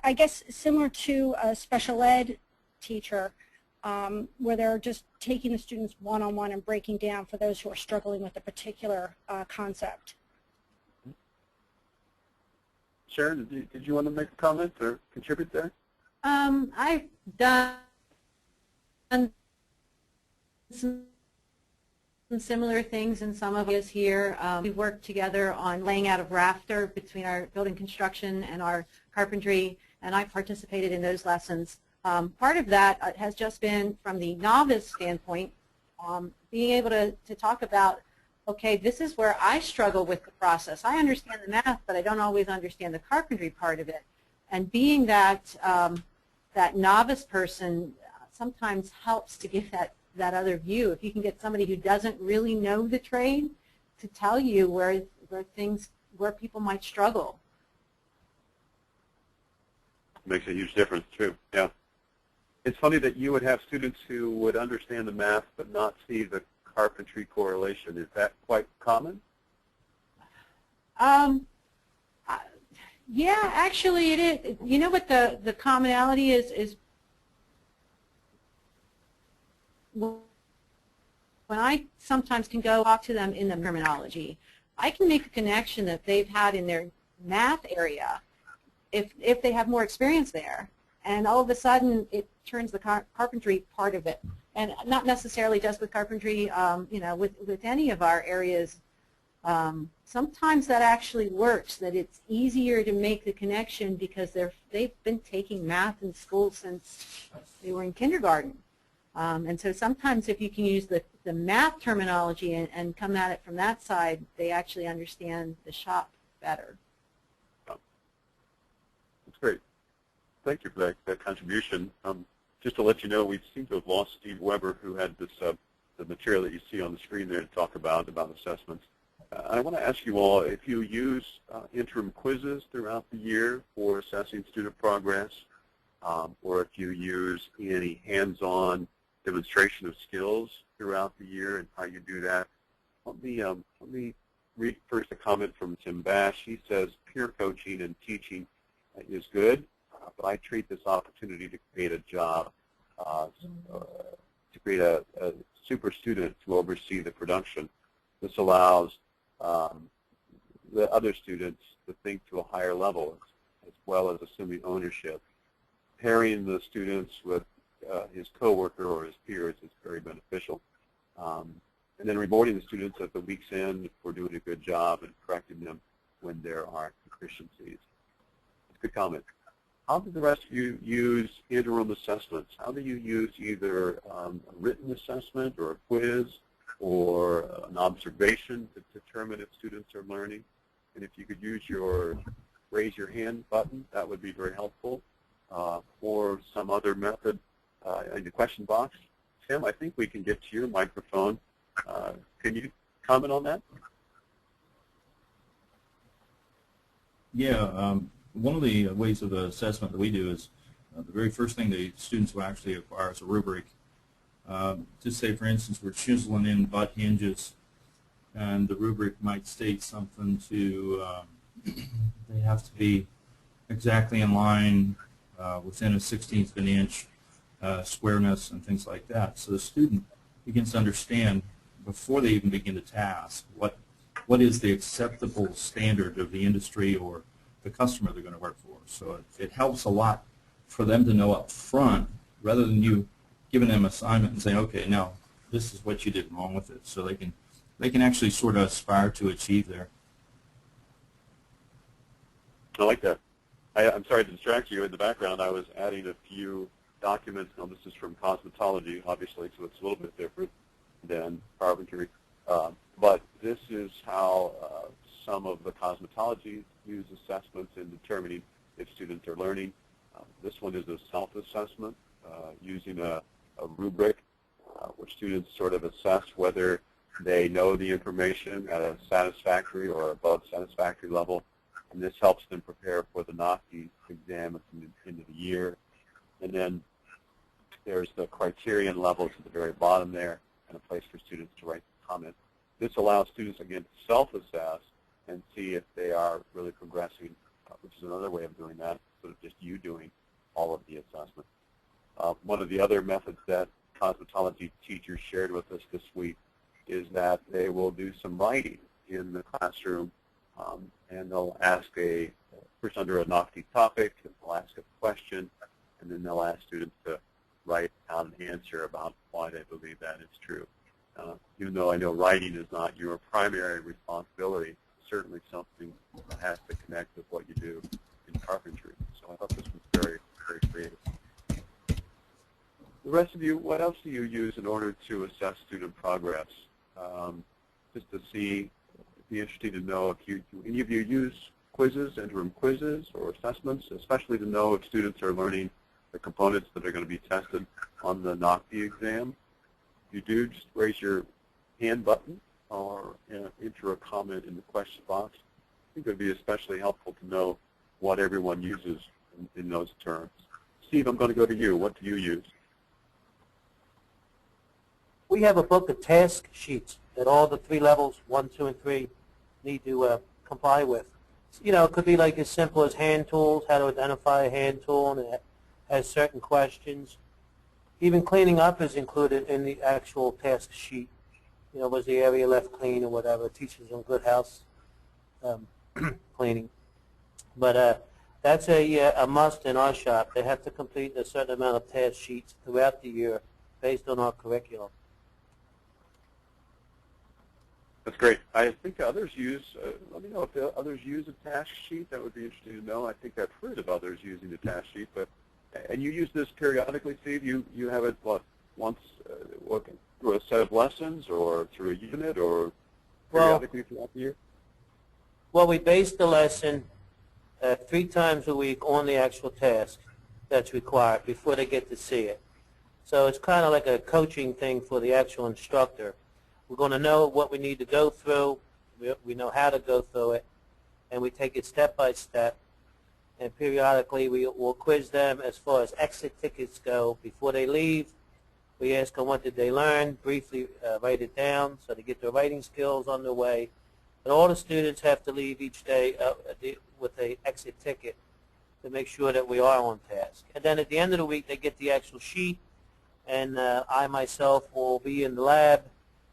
I guess similar to a special ed teacher, where they're just taking the students one-on-one and breaking down for those who are struggling with a particular concept. Sharon, did you want to make a comment or contribute there? I've done some similar things in some of us here. We've worked together on laying out of rafter between our building construction and our carpentry, and I participated in those lessons. Part of that has just been from the novice standpoint, being able to talk about, okay, this is where I struggle with the process. I understand the math, but I don't always understand the carpentry part of it. And being that that novice person sometimes helps to give that other view. If you can get somebody who doesn't really know the trade to tell you where people might struggle. Makes a huge difference too. Yeah. It's funny that you would have students who would understand the math but not see the carpentry correlation. Is that quite common? Yeah, actually it is. You know what the commonality is when I sometimes can go talk to them in the terminology, I can make a connection that they've had in their math area if they have more experience there. And all of a sudden it turns the carpentry part of it. And not necessarily just with carpentry, you know, with any of our areas. Sometimes that actually works, that it's easier to make the connection because they've been taking math in school since they were in kindergarten. And so sometimes if you can use the math terminology and come at it from that side, they actually understand the shop better. That's great. Thank you for that contribution. Just to let you know, we seem to have lost Steve Weber, who had this the material that you see on the screen there to talk about assessments. I want to ask you all if you use interim quizzes throughout the year for assessing student progress, or if you use any hands-on demonstration of skills throughout the year and how you do that. Let me read first a comment from Tim Bash. He says, peer coaching and teaching is good, but I treat this opportunity to create a job, to create a super student to oversee the production. This allows the other students to think to a higher level, as well as assuming ownership. Pairing the students with his coworker or his peers is very beneficial. And then rewarding the students at the week's end for doing a good job and correcting them when there are deficiencies. That's a good comment. How do the rest of you use interim assessments? How do you use either a written assessment or a quiz or an observation to determine if students are learning? And if you could use your raise your hand button, that would be very helpful. Or some other method in the question box. Tim, I think we can get to your microphone. Can you comment on that? Yeah, one of the ways of assessment that we do is the very first thing the students will actually acquire is a rubric. Just say, for instance, we're chiseling in butt hinges, and the rubric might state something to they have to be exactly in line within a 1/16th of an inch squareness and things like that. So the student begins to understand before they even begin the task what is the acceptable standard of the industry or the customer they're going to work for. So it helps a lot for them to know up front rather than you giving them an assignment and saying, okay, now this is what you did wrong with it. So they can actually sort of aspire to achieve there. I like that. I'm sorry to distract you. In the background, I was adding a few documents. Now, this is from cosmetology, obviously, so it's a little bit different than carpentry. But this is how some of the cosmetology use assessments in determining if students are learning. This one is a self-assessment using a rubric where students sort of assess whether they know the information at a satisfactory or above satisfactory level. And this helps them prepare for the NAFI exam at the end of the year. And then there's the criterion levels at the very bottom there and a place for students to write comments. This allows students, again, to self-assess and see if they are really progressing, which is another way of doing that, sort of just you doing all of the assessment. One of the other methods that cosmetology teachers shared with us this week is that they will do some writing in the classroom, and they'll ask first under a Nocti topic, they'll ask a question, and then they'll ask students to write out an answer about why they believe that is true. Even though I know writing is not your primary responsibility, it's certainly something that has to connect with what you do in carpentry. So I thought this was very, very creative. The rest of you, what else do you use in order to assess student progress? Just to see, it'd be interesting to know if do any of you use quizzes, interim quizzes, or assessments, especially to know if students are learning the components that are going to be tested on the Nocti exam. If you do, just raise your hand button or enter a comment in the question box. I think it would be especially helpful to know what everyone uses in those terms. Steve, I'm going to go to you. What do you use? We have a book of task sheets that all the 3 levels, 1, 2, and 3, need to comply with. You know, it could be like as simple as hand tools, how to identify a hand tool, and it has certain questions. Even cleaning up is included in the actual task sheet. You know, was the area left clean or whatever. It teaches them good house cleaning. But that's a must in our shop. They have to complete a certain amount of task sheets throughout the year based on our curriculum. That's great. I think others use, let me know if others use a task sheet. That would be interesting to know. I think I've heard of others using the task sheet. And you use this periodically, Steve? You have it, what, once through a set of lessons or through a unit or periodically throughout the year? Well, we base the lesson 3 times a week on the actual task that's required before they get to see it. So it's kind of like a coaching thing for the actual instructor. We're going to know what we need to go through. We know how to go through it, and we take it step by step. And periodically, we will quiz them as far as exit tickets go before they leave. We ask them what did they learn, briefly write it down so they get their writing skills on their way. But all the students have to leave each day with an exit ticket to make sure that we are on task. And then at the end of the week, they get the actual sheet, and I myself will be in the lab,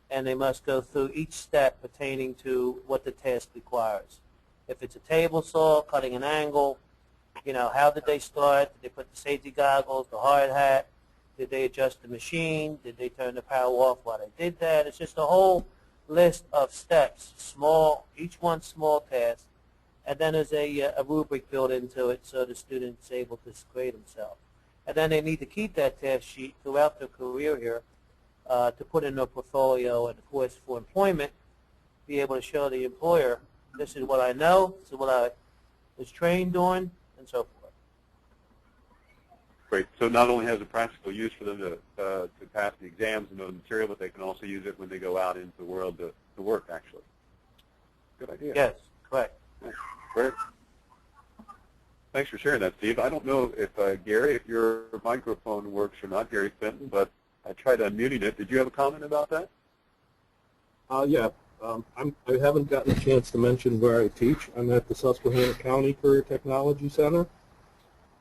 and they must go through each step pertaining to what the task requires. If it's a table saw, cutting an angle, you know, how did they start? Did they put the safety goggles, the hard hat? Did they adjust the machine? Did they turn the power off while they did that? It's just a whole list of steps, small, each one small task, and then there's a rubric built into it so the student's able to grade themselves. And then they need to keep that task sheet throughout their career here to put in their portfolio, and of course for employment, be able to show the employer, this is what I know, this is what I was trained on, and so forth. Great. So not only has a practical use for them to pass the exams and know the material, but they can also use it when they go out into the world to work, actually. Good idea. Yes, correct. Great. Thanks for sharing that, Steve. I don't know if, Gary, if your microphone works or not, Gary Fenton, but I tried unmuting it. Did you have a comment about that? Yeah. I haven't gotten a chance to mention where I teach. I'm at the Susquehanna County Career Technology Center.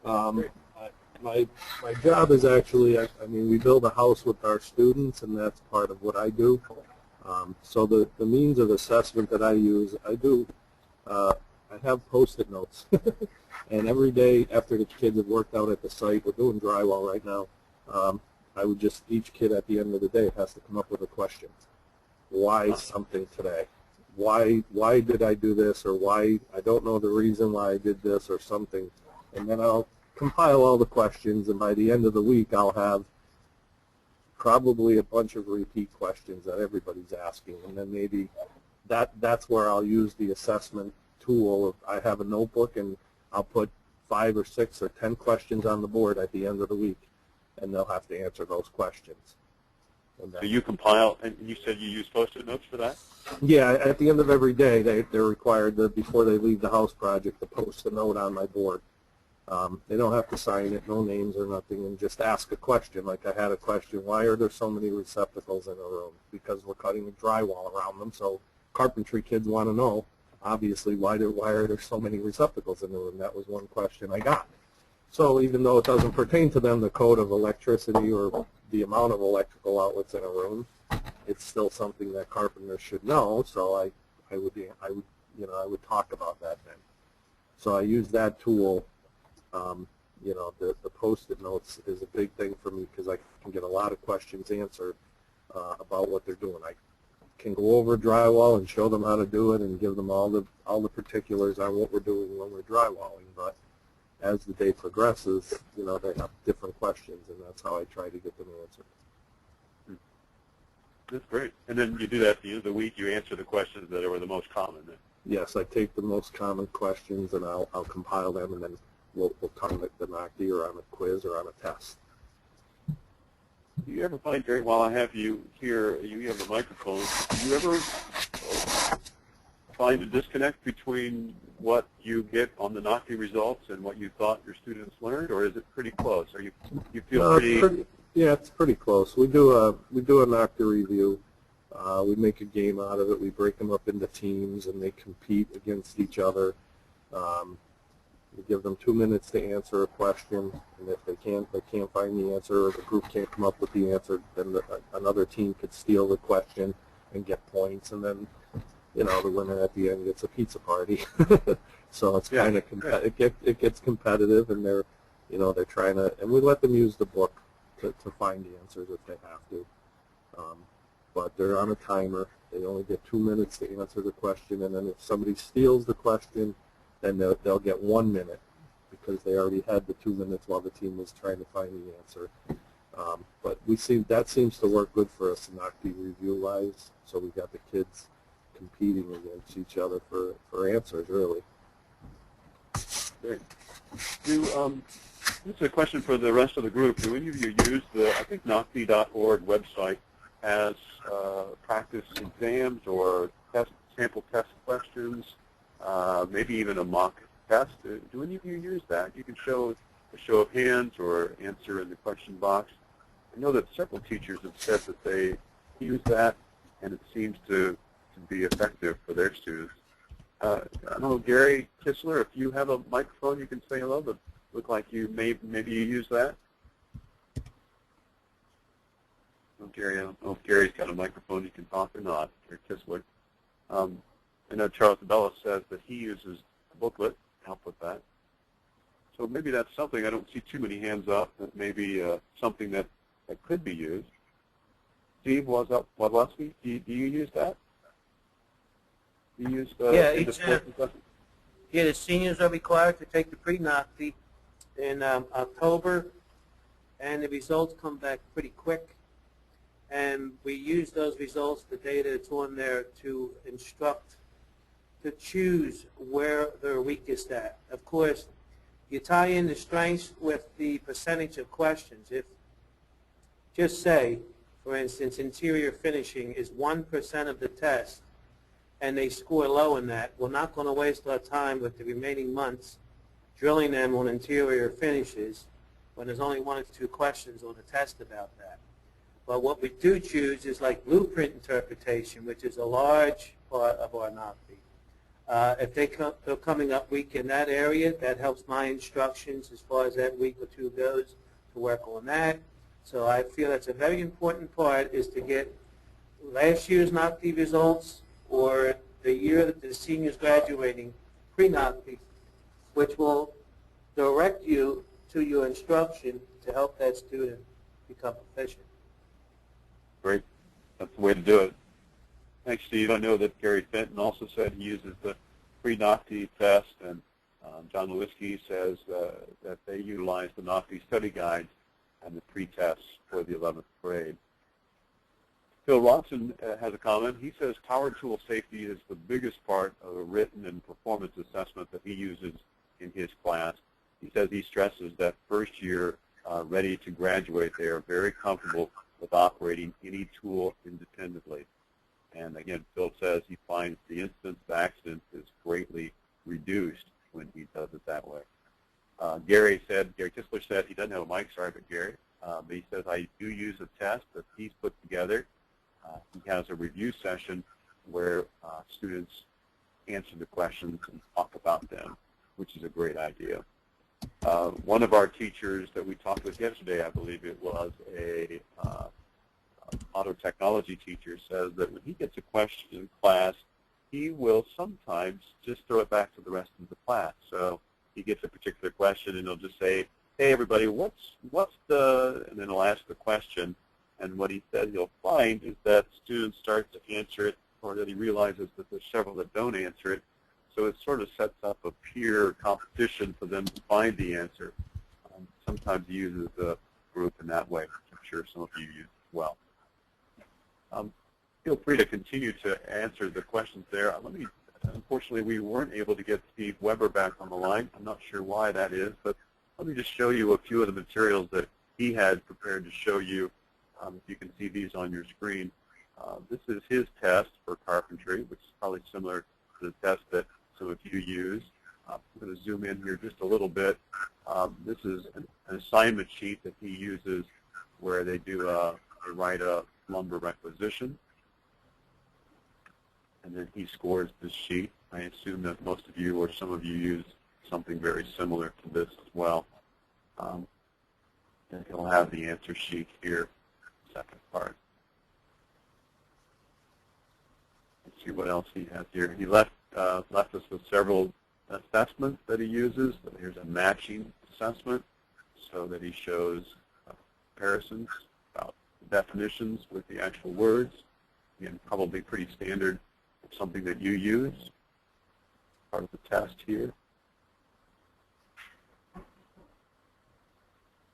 My job is actually, I mean, we build a house with our students, and that's part of what I do. So the means of assessment that I use, I have Post-it notes. And every day after the kids have worked out at the site, we're doing drywall right now, I would just, each kid at the end of the day has to come up with a question. Why something today? Why did I do this? Or why, I don't know the reason why I did this or something. And then I'll compile all the questions, and by the end of the week I'll have probably a bunch of repeat questions that everybody's asking. And then maybe that's where I'll use the assessment tool. I have a notebook, and I'll put 5 or 6 or 10 questions on the board at the end of the week, and they'll have to answer those questions. So you compile, and you said you use Post-it notes for that? Yeah, at the end of every day, they're required to, before they leave the house project, to post a note on my board. They don't have to sign it, no names or nothing, and just ask a question. Like I had a question, why are there so many receptacles in a room? Because we're cutting the drywall around them, so carpentry kids want to know, obviously, why are there so many receptacles in the room? That was one question I got. So even though it doesn't pertain to them, the code of electricity or the amount of electrical outlets in a room, it's still something that carpenters should know. So I would talk about that then. So I use that tool. You know, the Post-it notes is a big thing for me because I can get a lot of questions answered about what they're doing. I can go over drywall and show them how to do it and give them all the particulars on what we're doing when we're drywalling. But as the day progresses, you know, they have different questions, and that's how I try to get them answered. That's great. And then you do that at the end of the week. You answer the questions that were the most common. Then. Yes, I take the most common questions and I'll compile them, and then we'll target the NOCD or on a quiz or on a test. Do you ever find, Gary, while I have you here, you have a microphone, do you ever find a disconnect between what you get on the NOCD results and what you thought your students learned, or is it pretty close? Or you feel pretty... Yeah, it's pretty close. We do a NOCD review. We make a game out of it. We break them up into teams, and they compete against each other. We give them 2 minutes to answer a question, and if they can't find the answer, or the group can't come up with the answer, then another team could steal the question and get points, and then, you know, the winner at the end gets a pizza party. So it's kind of it gets competitive, and they're trying to, and we let them use the book to find the answers if they have to. But they're on a timer. They only get 2 minutes to answer the question, and then if somebody steals the question, then they'll get 1 minute because they already had the 2 minutes while the team was trying to find the answer. But we see that seems to work good for us, NOCD review-wise. So we got the kids competing against each other for answers, really. Great. This is a question for the rest of the group. Do any of you use the, I think, NOCD.org website as practice exams or sample test questions? Maybe even a mock test. Do any of you use that? You can show a show of hands or answer in the question box. I know that several teachers have said that they use that, and it seems to be effective for their students. I don't know, Gary Kistler, if you have a microphone, you can say hello, but look like you maybe you use that. Oh, Gary, I don't know if Gary's got a microphone you can talk or not, Gary Kistler. I know Charles DeBellis says that he uses a booklet to help with that. So maybe that's something. I don't see too many hands up. That may be something that could be used. Steve Wadlowski, do you use that? Do you use the seniors are required to take the pre-NOCD in October, and the results come back pretty quick. And we use those results, the data that's on there, to instruct, to choose where they're weakest at. Of course, you tie in the strengths with the percentage of questions. If, just say, for instance, interior finishing is 1% of the test, and they score low in that, we're not going to waste our time with the remaining months drilling them on interior finishes when there's only 1 or 2 questions on the test about that. But what we do choose is like blueprint interpretation, which is a large part of our NOCD. If they're coming up weak in that area, that helps my instructions as far as that week or 2 goes to work on that. So I feel that's a very important part, is to get last year's NOCD results or the year that the senior's graduating pre-NOCD, which will direct you to your instruction to help that student become proficient. Great. That's the way to do it. Thanks, Steve. I know that Gary Fenton also said he uses the pre-NOCD test, and John Lewinsky says that they utilize the NOCD study guides and the pre-tests for the 11th grade. Phil Watson has a comment. He says power tool safety is the biggest part of a written and performance assessment that he uses in his class. He says he stresses that first year ready to graduate, they are very comfortable with operating any tool independently. And again, Phil says he finds the incidence of accidents is greatly reduced when he does it that way. Gary Kistler said he doesn't have a mic, sorry, but Gary, but he says I do use a test that he's put together. He has a review session where students answer the questions and talk about them, which is a great idea. One of our teachers that we talked with yesterday, I believe it was a auto technology teacher, says that when he gets a question in class, he will sometimes just throw it back to the rest of the class. So he gets a particular question and he'll just say, hey everybody, what's the, and then he'll ask the question, and what he said he'll find is that students start to answer it, or that he realizes that there's several that don't answer it. So it sort of sets up a peer competition for them to find the answer. Sometimes he uses the group in that way, which I'm sure some of you use as well. Feel free to continue to answer the questions there. Unfortunately, we weren't able to get Steve Weber back on the line. I'm not sure why that is, but let me just show you a few of the materials that he had prepared to show you. If you can see these on your screen. This is his test for carpentry, which is probably similar to the test that some of you use. I'm going to zoom in here just a little bit. This is an assignment sheet that he uses where they write a lumber requisition, and then he scores this sheet. I assume that most of you or some of you use something very similar to this as well. And he'll have the answer sheet here, second part. Let's see what else he has here. He left us with several assessments that he uses. So here's a matching assessment, so that he shows comparisons about definitions with the actual words. Again, probably pretty standard, something that you use, part of the test here. I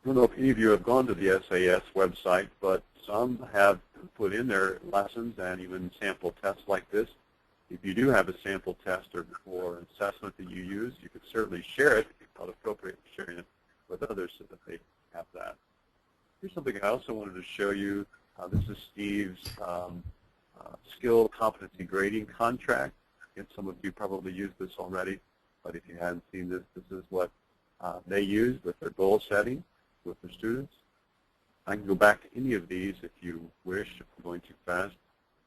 don't know if any of you have gone to the SAS website, but some have put in their lessons and even sample tests like this. If you do have a sample test or assessment that you use, you could certainly share it. If you felt appropriate sharing it with others so that they have that. Here's something I also wanted to show you. This is Steve's skill competency grading contract. And some of you probably used this already, but if you hadn't seen this, this is what they use with their goal setting with their students. I can go back to any of these if you wish, if I'm going too fast.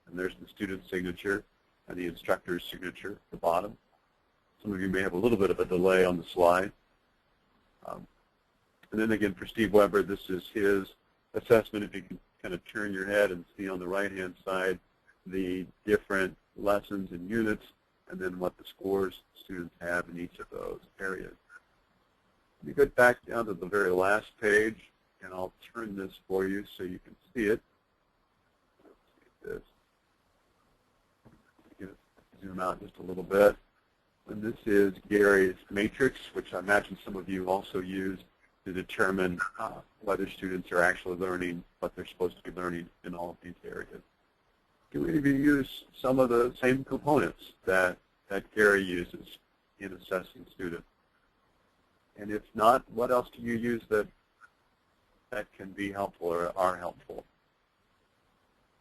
And there's the student's signature and the instructor's signature at the bottom. Some of you may have a little bit of a delay on the slide. And then again, for Steve Weber, this is his assessment. If you can kind of turn your head and see on the right-hand side the different lessons and units, and then what the scores students have in each of those areas. Let me go back down to the very last page, and I'll turn this for you so you can see it. Let's see this. Zoom out just a little bit. And this is Gary's matrix, which I imagine some of you also use to determine whether students are actually learning what they're supposed to be learning in all of these areas. Do any of you use some of the same components that Gary uses in assessing students? And if not, what else do you use that can be helpful or are helpful?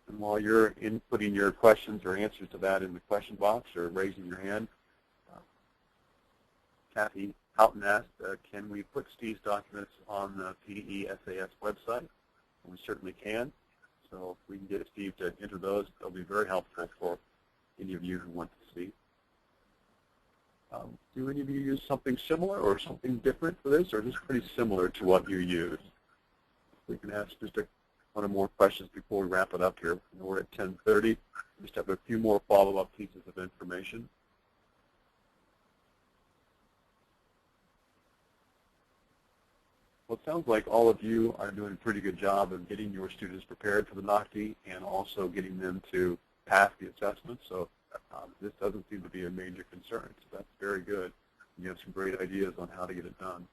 And while you're inputting your questions or answers to that in the question box or raising your hand, Kathy Houghton asked, can we put Steve's documents on the PDE SAS website? And we certainly can. So if we can get Steve to enter those, they'll be very helpful for any of you who want to see. Do any of you use something similar or something different for this, or just pretty similar to what you use? We can ask just one or more questions before we wrap it up here. We're at 10:30. Just have a few more follow-up pieces of information. Well, it sounds like all of you are doing a pretty good job of getting your students prepared for the NOCTI and also getting them to pass the assessment. So this doesn't seem to be a major concern. So that's very good. You have some great ideas on how to get it done.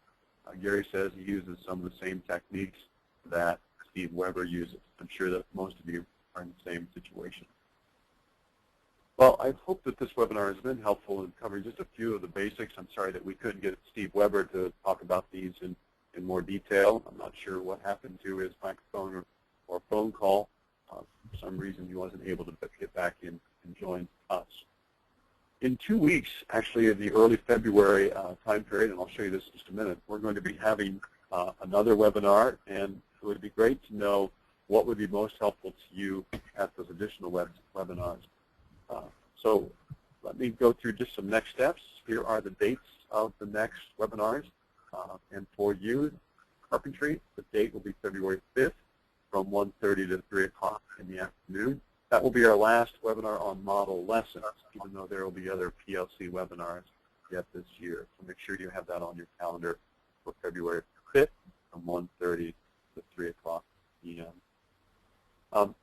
Gary says he uses some of the same techniques that Steve Weber uses. I'm sure that most of you are in the same situation. Well, I hope that this webinar has been helpful in covering just a few of the basics. I'm sorry that we couldn't get Steve Weber to talk about these in more detail. I'm not sure what happened to his microphone or phone call. For some reason, he wasn't able to get back in and join us. In 2 weeks, actually in the early February time period, and I'll show you this in just a minute, we're going to be having another webinar, and it would be great to know what would be most helpful to you at those additional webinars. So let me go through just some next steps. Here are the dates of the next webinars. And for you, carpentry, the date will be February 5th from 1:30 to 3 o'clock in the afternoon. That will be our last webinar on model lessons, even though there will be other PLC webinars yet this year. So make sure you have that on your calendar for February 5th from 1:30 to 3 o'clock p.m.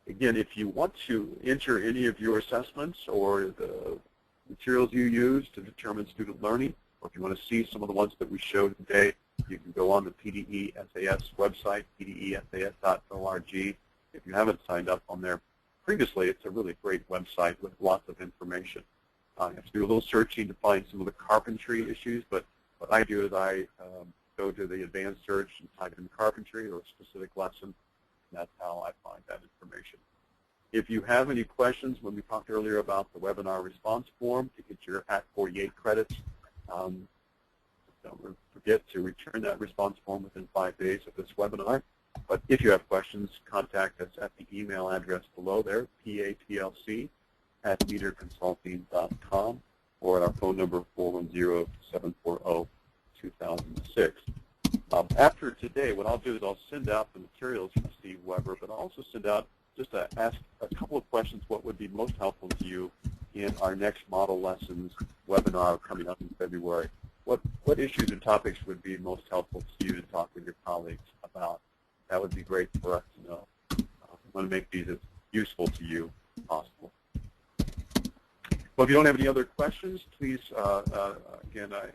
Again, if you want to enter any of your assessments or the materials you use to determine student learning, or if you want to see some of the ones that we showed today, you can go on the PDE SAS website, pdesas.org. If you haven't signed up on there previously, it's a really great website with lots of information. You have to do a little searching to find some of the carpentry issues, but what I do is I go to the advanced search and type in carpentry or a specific lesson. That's how I find that information. If you have any questions, when we talked earlier about the webinar response form to get your Act 48 credits, don't forget to return that response form within 5 days of this webinar. But if you have questions, contact us at the email address below there, patlc@meterconsulting.com, or at our phone number 410-740-2006. After today, what I'll do is I'll send out the materials from Steve Weber, but I'll also send out just to ask a couple of questions what would be most helpful to you in our next model lessons webinar coming up in February. What issues and topics would be most helpful to you to talk with your colleagues about? That would be great for us to know. We want to make these as useful to you as possible. Well, if you don't have any other questions, please, again, I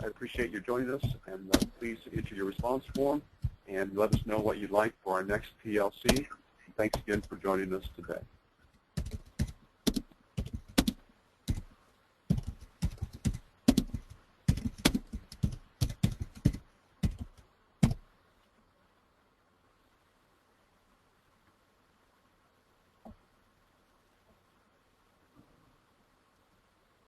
appreciate you joining us, and please enter your response form and let us know what you'd like for our next PLC. Thanks again for joining us today.